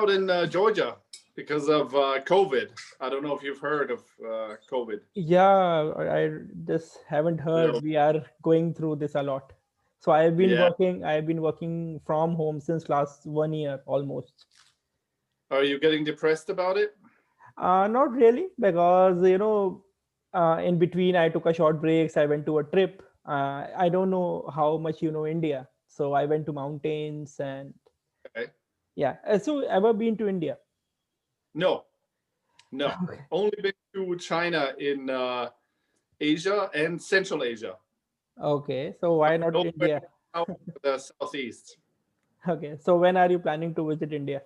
out in Georgia because of COVID. I don't know if you've heard of COVID. Yeah, I just haven't heard. No. We are going through this a lot. So Yeah. I've been working from home since last 1 year almost. Are you getting depressed about it? Not really, because in between I took a short breaks. I went to a trip. I don't know how much you know India, so I went to mountains and Okay. yeah. So ever been to India? No, no. Okay. Only been to China in Asia and Central Asia. Okay. So why not Nowhere India? out the southeast. Okay. So when are you planning to visit India?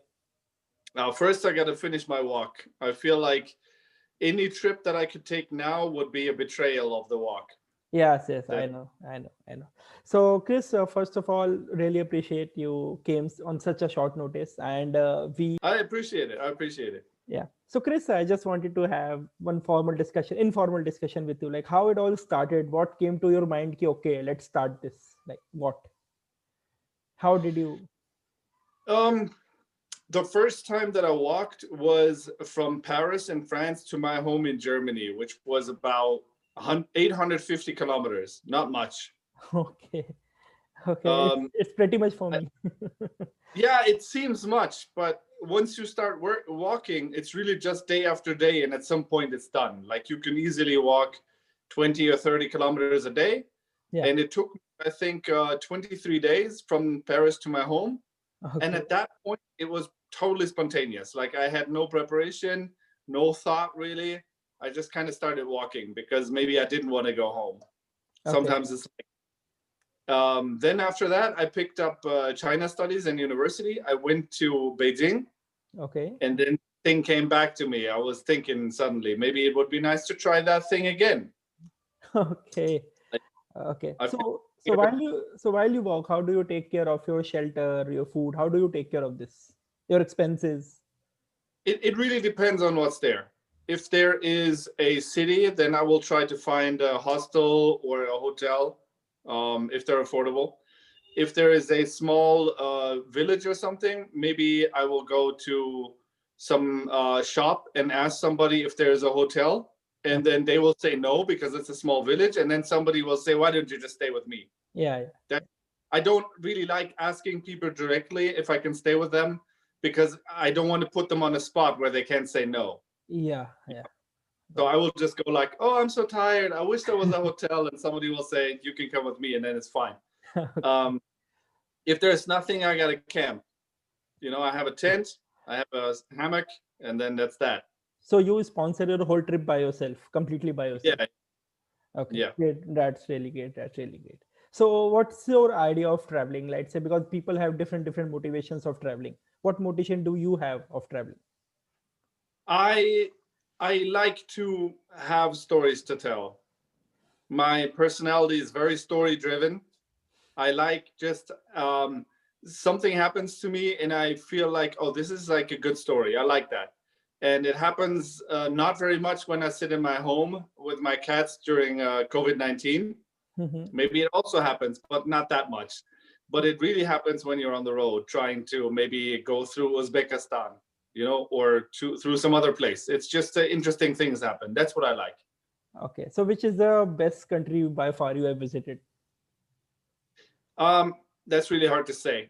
Now, first I got to finish my walk. I feel like any trip that I could take now would be a betrayal of the walk. Yes, yes, That I know. So, Chris, first of all, really appreciate you came on such a short notice, and I appreciate it. I appreciate it. yeah. So, Chris, I just wanted to have one informal discussion with you, like how it all started. What came to your mind? Ki, okay, let's start this. Like what? How did you? Um, the first time that I walked was from Paris in France to my home in Germany, which was about 850 kilometers. Not much. Okay, okay, Um, it's pretty much for I- me. yeah, it seems much, but once you start walking, it's really just day after day, and at some point it's done. Like you can easily walk 20 or 30 kilometers a day, Yeah. and it took me, I think, 23 days from Paris to my home. And Okay. at that point, it was totally spontaneous. Like I had no preparation, no thought really. I just kind of started walking because maybe I didn't want to go home. Okay. Sometimes it's then after that, I picked up China studies in university. I went to Beijing, Okay. and then thing came back to me. I was thinking suddenly maybe it would be nice to try that thing again. Okay. Like, Okay. I feel So while you walk, how do you take care of your shelter, your food? How do you take care of this? Your expenses? it really depends on what's there. If there is a city, then I will try to find a hostel or a hotel, if they're affordable. If there is a small village or something, maybe I will go to some shop and ask somebody if there's a hotel, and Okay. then they will say no because it's a small village, and then somebody will say, "Why don't you just stay with me?" Yeah. That I don't really like asking people directly if I can stay with them because I don't want to put them on a spot where they can't say no. Yeah. Yeah. Yeah. So Got I will just go like, "Oh, I'm so tired. I wish there was a hotel," and somebody will say, "You can come with me," and then it's fine. it. Um, if there's nothing, I got to camp. I have a tent, I have a hammock, and then that's that. So you sponsor your whole trip by yourself, completely by yourself. Yeah, Okay. yeah. Great. That's really great. That's really great. So what's your idea of traveling? Let's say because people have different motivations of traveling. What motivation do you have of traveling? I I like to have stories to tell. My personality is very story driven. I like just something happens to me and I feel like, oh, this is like a good story. I like that. And it happens not very much when I sit in my home with my cats during COVID-19. Mhm. Maybe it also happens, but not that much. But it really happens when you're on the road trying to maybe go through Uzbekistan, or through some other place. It's just interesting things happen. That's what I like. Okay. So which is the best country by far you have visited? That's really hard to say.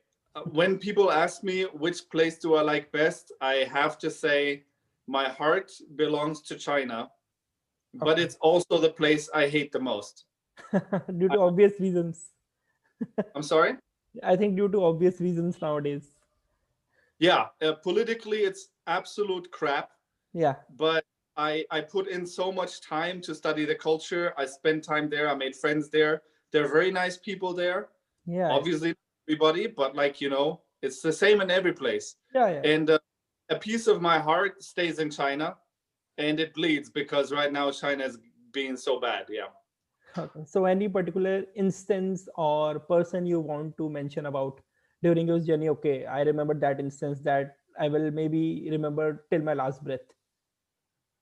When people ask me which place do I like best, I have to say my heart belongs to China, but Okay. it's also the place I hate the most. Due I, to obvious reasons. I'm sorry? I think due to obvious reasons nowadays. Yeah, politically, it's absolute crap, Yeah. but I put in so much time to study the culture. I spent time there. I made friends there. They're very nice people there. Yeah. Obviously, not everybody, but it's the same in every place. Yeah. Yeah. And a piece of my heart stays in China, and it bleeds because right now China is being so bad. Yeah. Okay. So any particular instance or person you want to mention about during your journey? Okay, I remember that instance that I will maybe remember till my last breath.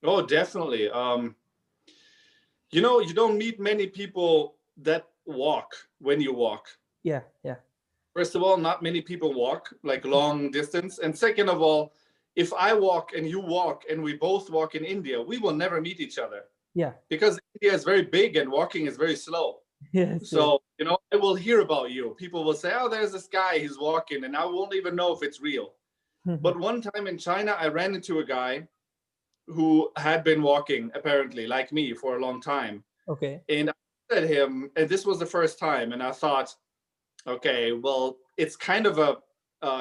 Oh, definitely. You don't meet many people that walk when you walk. Yeah. Yeah. First of all, not many people walk like long distance. And second of all, if I walk and you walk and we both walk in India, we will never meet each other Yeah. because India is very big and walking is very slow. Yes. So, you know, I will hear about you. People will say, oh, there's this guy, he's walking, and I won't even know if it's real. Yes. But one time in China, I ran into a guy who had been walking, apparently, like me, for a long time. Okay. And I looked at him, and this was the first time, and I thought, okay, well, it's kind of a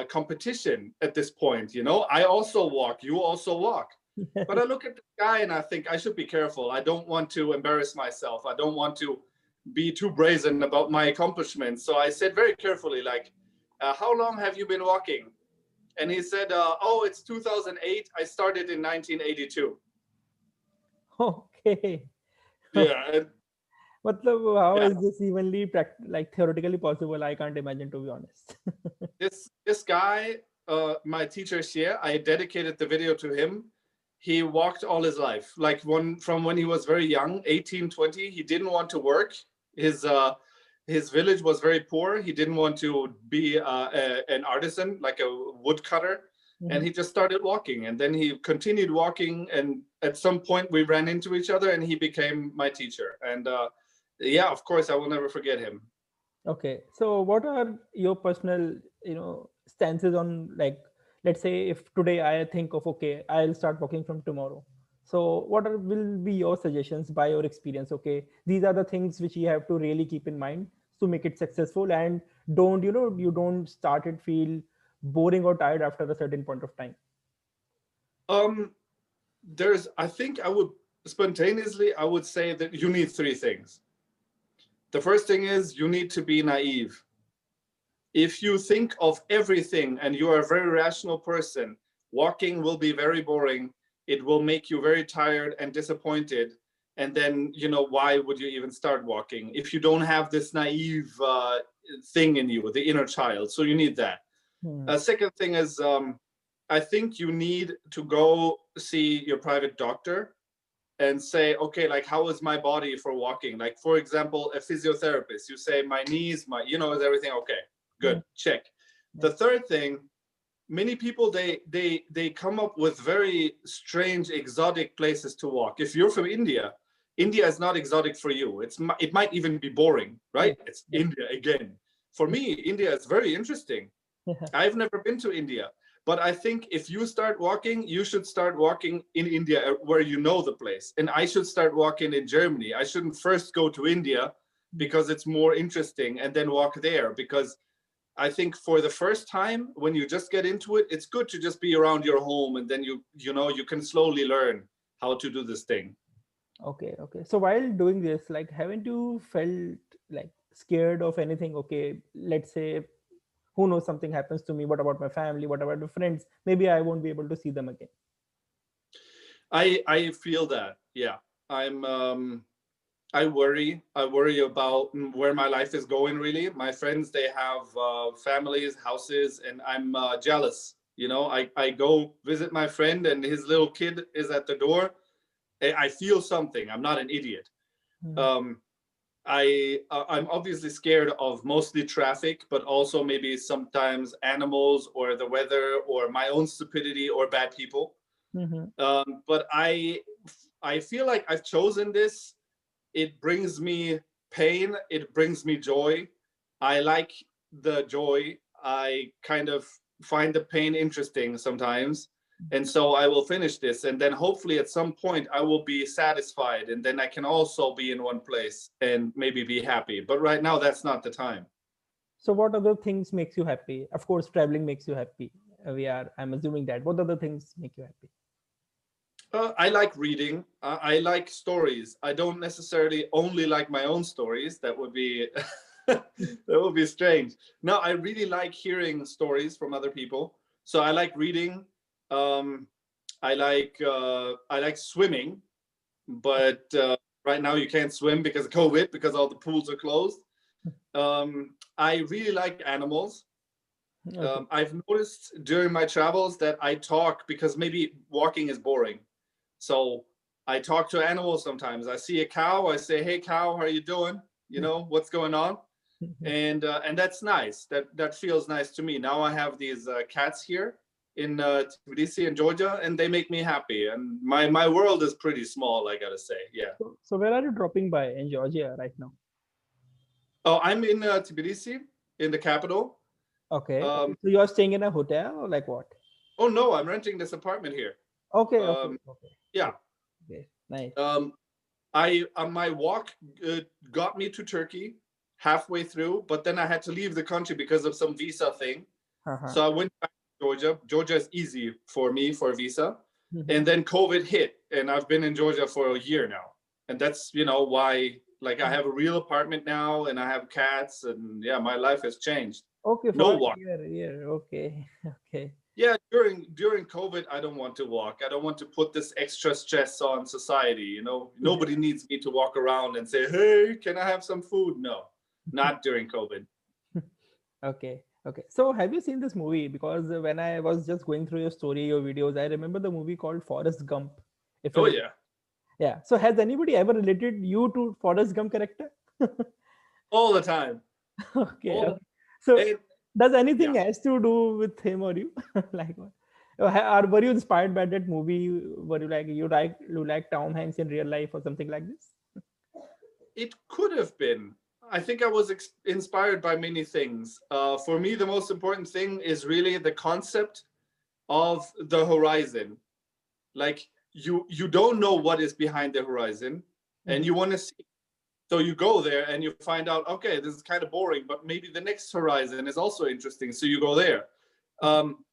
competition at this point, you know? I also walk, you also walk. But I look at the guy and I think I should be careful. I don't want to embarrass myself. I don't want to be too brazen about my accomplishments. So I said very carefully, like, how long have you been walking? And he said, oh, it's 2008. I started in 1982. Okay. Yeah. And, How yeah. is this evenly like theoretically possible? I can't imagine, to be honest. This guy, my teacher Xie, I dedicated the video to him. He walked all his life, like from when he was very young, 18, 20. He didn't want to work. His village was very poor. He didn't want to be an artisan, like a woodcutter. And he just started walking. And then he continued walking. And at some point we ran into each other and he became my teacher. And yeah, of course, I will never forget him. Okay. So what are your personal, stances on, like, let's say if today I think of, okay, I'll start walking from tomorrow. So will be your suggestions by your experience? Okay, these are the things which you have to really keep in mind to make it successful, and you don't start it feel boring or tired after a certain point of time. I think I would say that you need three things. The first thing is you need to be naive. If you think of everything and you are a very rational person, walking will be very boring. It will make you very tired and disappointed. And then, why would you even start walking if you don't have this naive thing in you, the inner child? So you need that. Second thing is, I think you need to go see your private doctor and say, okay, like, how is my body for walking? Like, for example, a physiotherapist, you say, my knees, is everything okay? Good, check. The third thing, many people, they come up with very strange, exotic places to walk. If you're from India, India is not exotic for you. It might even be boring, right? It's India again. For me, India is very interesting. I've never been to India. But I think if you start walking, you should start walking in India where you know the place. And I should start walking in Germany. I shouldn't first go to India because it's more interesting and then walk there. Because I think for the first time, when you just get into it, it's good to just be around your home. And then you can slowly learn how to do this thing. Okay. So while doing this, like, haven't you felt like scared of anything? Okay, let's say, who knows, something happens to me. What about my family? What about my friends? Maybe I won't be able to see them again. I feel that. Yeah. I worry about where my life is going, really. My friends, they have families, houses, and I'm jealous. I go visit my friend and his little kid is at the door. I feel something. I'm not an idiot. I'm obviously scared of mostly traffic, but also maybe sometimes animals or the weather or my own stupidity or bad people. But I feel like I've chosen this. It brings me pain. It brings me joy. I like the joy. I kind of find the pain interesting sometimes. And so I will finish this. And then hopefully at some point I will be satisfied. And then I can also be in one place and maybe be happy. But right now, that's not the time. So what other things makes you happy? Of course, traveling makes you happy. I'm assuming that. What other things make you happy? I like reading. I like stories. I don't necessarily only like my own stories. That would be that would be strange. No, I really like hearing stories from other people. So I like reading. I like swimming, but right now you can't swim because of COVID, because all the pools are closed. I really like animals. I've noticed during my travels that I talk because maybe walking is boring. So I talk to animals sometimes. I see a cow, I say, hey cow, how are you doing? What's going on? and that's nice. That feels nice to me. Now I have these cats here in Tbilisi in Georgia, and they make me happy. And my world is pretty small, I gotta say. Yeah. So where are you dropping by in Georgia right now? Oh, I'm in Tbilisi, in the capital. Okay. Okay. Um, So you are staying in a hotel or like what? oh no, I'm renting this apartment here. Okay. Okay. Um, Okay. yeah. Okay. Nice. Um, I my walk got me to Turkey halfway through, but then I had to leave the country because of some visa thing. Uh-huh. So I went back to Georgia. Georgia is easy for me for visa. Mhm. And then COVID hit, and I've been in Georgia for a year now. And that's, why, like, I have a real apartment now, and I have cats, and yeah, my life has changed. Okay, No for a walk. year. Okay. Okay. Yeah, during COVID, I don't want to walk. I don't want to put this extra stress on society. Yeah. Nobody needs me to walk around and say, "Hey, can I have some food?" No, not during COVID. Okay. Okay. So have you seen this movie? Because when I was just going through your story, your videos, I remember the movie called Forrest Gump. If you Oh remember. yeah, Yeah. So has anybody ever related you to Forrest Gump character? all the time, Okay. all Okay. the So and does yeah. anything has to do with him or you? Like what? Or were you inspired by that movie? Were you like Tom Hanks in real life or something like this? It could have been. I think I was inspired by many things. For me, the most important thing is really the concept of the horizon. Like you don't know what is behind the horizon, and Mhm. you want to see. So you go there and you find out, okay, this is kind of boring, but maybe the next horizon is also interesting. So you go there. Um,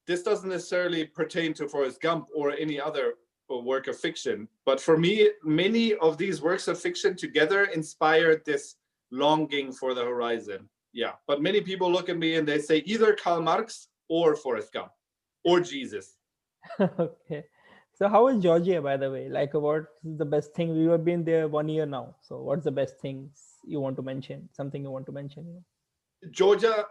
this doesn't necessarily pertain to Forrest Gump or any other work of fiction. But for me, many of these works of fiction together inspired this longing for the horizon. Yeah. But many people look at me and they say either Karl Marx or Forrest Gump or Jesus. Okay. So how is Georgia, by the way? Like, what's the best thing? You have been there 1 year now. So what's the best things you want to mention? Something you want to mention? Georgia,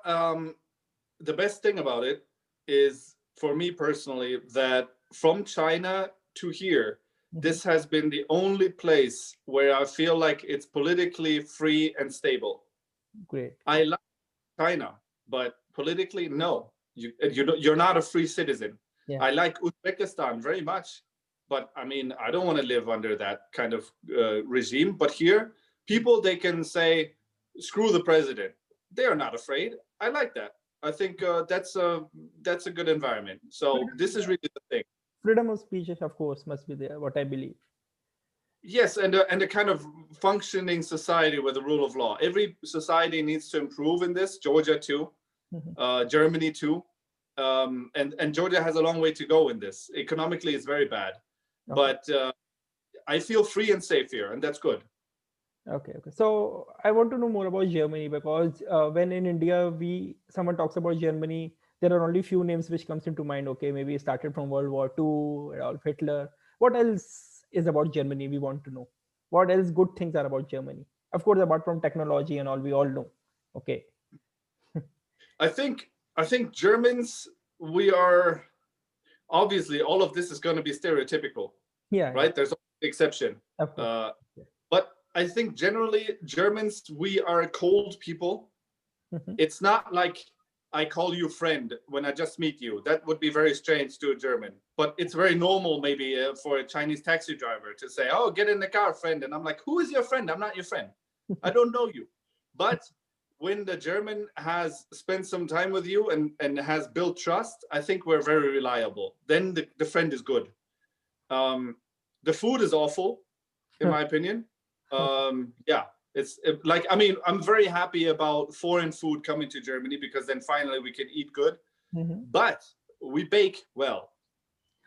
the best thing about it is, for me personally, that from China to here, Mhm. this has been the only place where I feel like it's politically free and stable. Great. I like China, but politically, no. You're not a free citizen. Yeah. I like Uzbekistan very much, but I mean, I don't want to live under that kind of regime. But here, people, they can say, "Screw the president." They are not afraid. I like that. I think that's a good environment. So Freedom, this is yeah. really the thing. Freedom of speech, of course, must be there. What I believe. Yes, and a kind of functioning society with the rule of law. Every society needs to improve in this. Georgia too. Mhm. Germany too, and Georgia has a long way to go in this. Economically, it's very bad, Okay. but I feel free and safe here, and that's good. Okay. Okay. So I want to know more about Germany because when in India we someone talks about Germany, there are only few names which comes into mind. Okay, maybe it started from World War II, Adolf Hitler. What else is about Germany? We want to know. What else good things are about Germany? Of course, apart from technology and all, we all know. Okay. I think Germans, we are, obviously, all of this is going to be stereotypical, Yeah. Yeah. right? There's always an exception, Of course. uh, Yeah. but I think generally Germans, we are cold people. Mhm. It's not like I call you friend when I just meet you. That would be very strange to a German. But it's very normal, maybe, for a Chinese taxi driver to say, "Oh, get in the car, friend." And I'm like, "Who is your friend? I'm not your friend. I don't know you." But when the German has spent some time with you and has built trust, I think we're very reliable. Then the friend is good. Um, the food is awful, in my opinion. Yeah, like, I mean, I'm very happy about foreign food coming to Germany because then finally we can eat good. Mhm. But we bake well.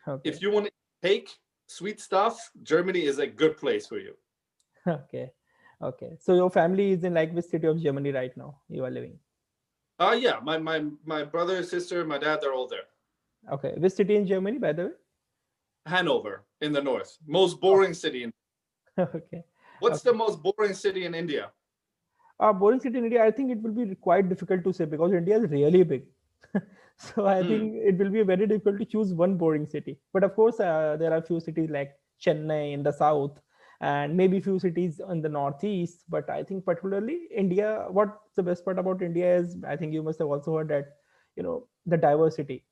If Okay. you want to take sweet stuff, Germany is a good place for you. Okay. Okay. So your family is in like which city of Germany right now? You are living. Yeah, my brother, sister, my dad, they're all there. Okay. Which city in Germany, by the way? Hanover in the north, most Oh, boring city in. okay. What's the Okay. most boring city in India? Boring city in India, I think it will be quite difficult to say because India is really big. So I Hmm. think it will be very difficult to choose one boring city. But of course, there are few cities like Chennai in the south, and maybe few cities in the northeast. But I think particularly India, what's the best part about India is, I think you must have also heard that, the diversity.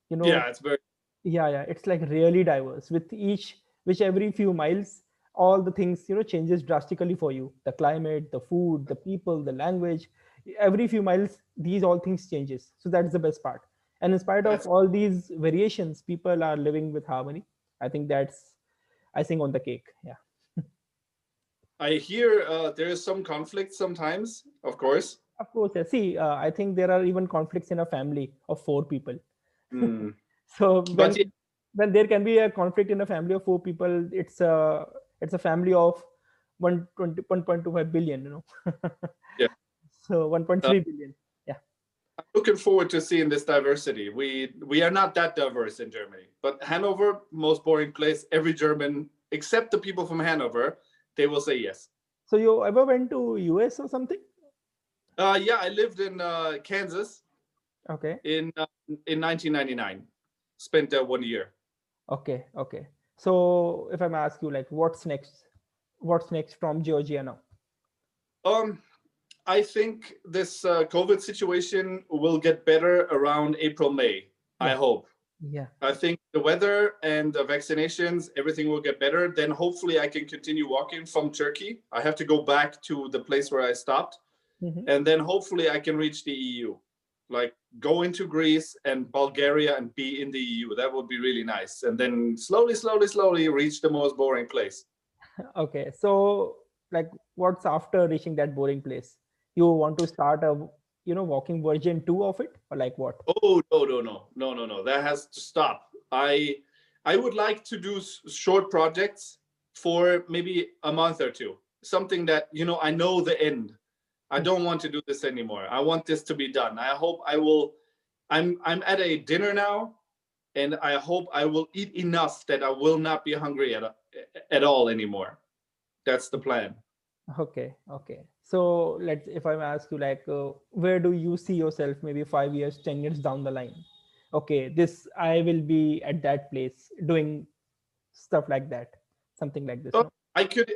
You know, Yeah, it's very. yeah, it's like really diverse. With which every few miles, all the things changes drastically for you. The climate, the food, the people, the language. Every few miles, these all things changes. So that's the best part. And in spite of That's. all these variations, people are living with harmony. I think that's icing on the cake. Yeah. I hear there is some conflict sometimes, of course. Of course, yeah. See, I think there are even conflicts in a family of four people. Hmm. So But yeah, when there can be a conflict in a family of four people, it's a family of 1.25 billion. yeah. So Uh, 1.3 billion. Yeah. I'm looking forward to seeing this diversity. We are not that diverse in Germany, but Hanover, most boring place. Every German, except the people from Hanover, they will say yes. So you ever went to US or something? Yeah, I lived in Kansas Okay. in 1999. Spent there 1 year. Okay. So if I'm ask you like what's next? What's next from Georgia now? Um, I think this COVID situation will get better around April, May. I Yeah. hope. Yeah. I think the weather and the vaccinations, everything will get better. Then hopefully I can continue walking from Turkey. I have to go back to the place where I stopped. Hmm. And then hopefully I can reach the EU. Like go into Greece and Bulgaria and be in the EU. That would be really nice. And then slowly reach the most boring place. Okay. So like what's after reaching that boring place? You want to start a walking version 2 of it, or like what? Oh no. That has to stop. I would like to do short projects for maybe a month or two. Something that I know the end. I don't want to do this anymore. I want this to be done. I hope I will. I'm at a dinner now, and I hope I will eat enough that I will not be hungry at all anymore. That's the plan. Okay. So let's, if I ask you like, where do you see yourself maybe 5 years, 10 years down the line? Okay, this I will be at that place doing stuff like that, something like this. Well, No.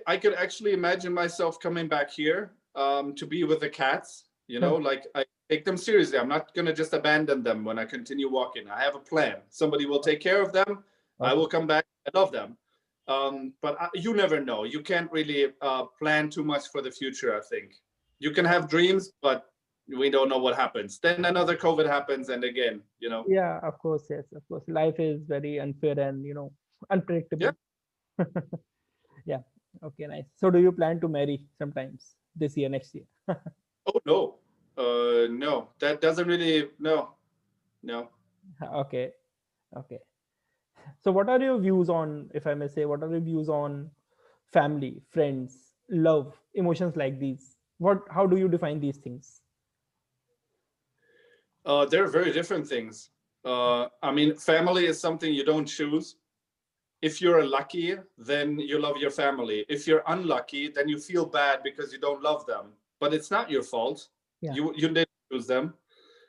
I could actually imagine myself coming back here to be with the cats. Huh. Like I take them seriously. I'm not gonna just abandon them when I continue walking. I have a plan. Somebody will take care of them. I Okay. will come back. I love them. But you never know. You can't really plan too much for the future. I think you can have dreams, but we don't know what happens. Then another COVID happens, and again. Yeah, of course, yes, of course. Life is very unfair and Yeah. unpredictable. Yeah. Okay, nice. So do you plan to marry sometimes this year, next year? Oh no. No. That doesn't really. No. No. Okay. Okay. So what are your views on, if I may say, what are your views on family, friends, love, emotions like these? How do you define these things? They're very different things. I mean, family is something you don't choose. If you're lucky, then you love your family. If you're unlucky, then you feel bad because you don't love them. But it's not your fault. Yeah. You didn't choose them.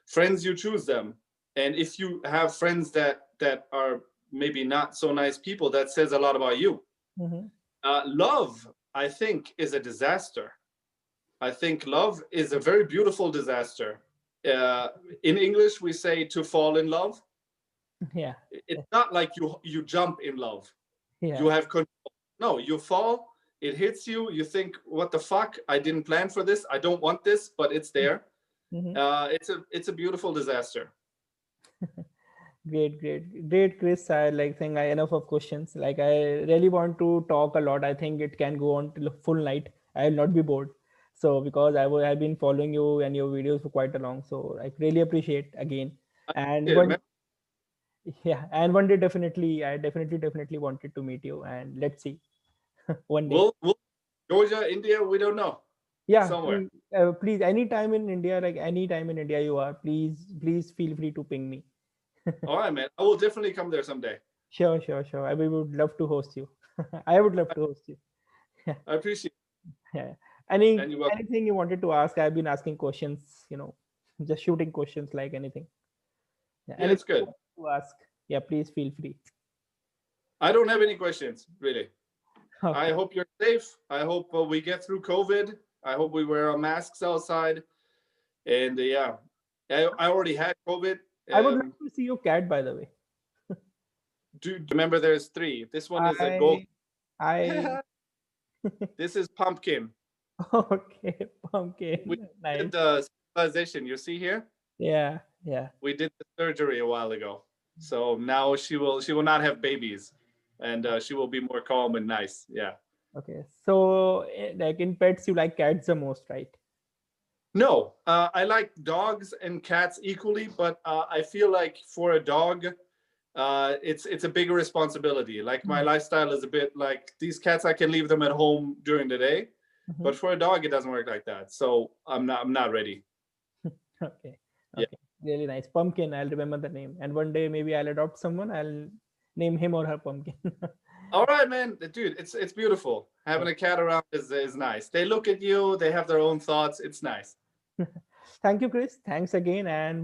Friends, you choose them. And if you have friends that are maybe not so nice people, that says a lot about you. Hmm. Love, I think, is a disaster. I think love is a very beautiful disaster. Uh, in English, we say to fall in love. Yeah. It's not like you jump in love. Yeah. You have control. No, you fall. It hits you. You think, "What the fuck? I didn't plan for this. I don't want this, but it's there." Hmm. It's a beautiful disaster. Great, Chris. I like think I enough of questions. Like I really want to talk a lot. I think it can go on till a full night. I will not be bored. So because I've been following you and your videos for quite a long. So I really appreciate again. I And appreciate it, man. yeah, and one day definitely wanted to meet you. And let's see one day. We'll Georgia, India. We don't know. Yeah, Somewhere. please, anytime in India, like anytime in India you are, please feel free to ping me. All right, man. I will definitely come there someday. Sure. I would love to host you. I would love to host you. Yeah. I appreciate Yeah. it, and you will. Anything you wanted to ask? I've been asking questions, just shooting questions like anything. Yeah. Yeah, it's Anything you good. want to ask? Yeah, please feel free. I don't have any questions really. I Okay. hope you're safe. I hope we get through COVID. I hope we wear our masks outside. And yeah, I already had COVID. I would like Um, to see your cat, by the way. do you remember there's three? This one is a gold. I This is pumpkin. okay, We pumpkin. did Nice. the sterilization. You see here? Yeah, yeah. We did the surgery a while ago. So now she will not have babies, and she will be more calm and nice. Yeah. Okay. So, like in pets, you like cats the most, right? No, I like dogs and cats equally, but I feel like for a dog, it's a bigger responsibility. Like my Hmm. lifestyle is a bit like these cats. I can leave them at home during the day, Mhm. but for a dog, it doesn't work like that. So I'm not ready. Okay. Yeah. Okay. Really nice. Pumpkin. I'll remember the name. And one day maybe I'll adopt someone. I'll name him or her Pumpkin. All right, man, dude. It's beautiful. Having Yeah. a cat around is nice. They look at you. They have their own thoughts. It's nice. Thank you, Chris. Thanks again. And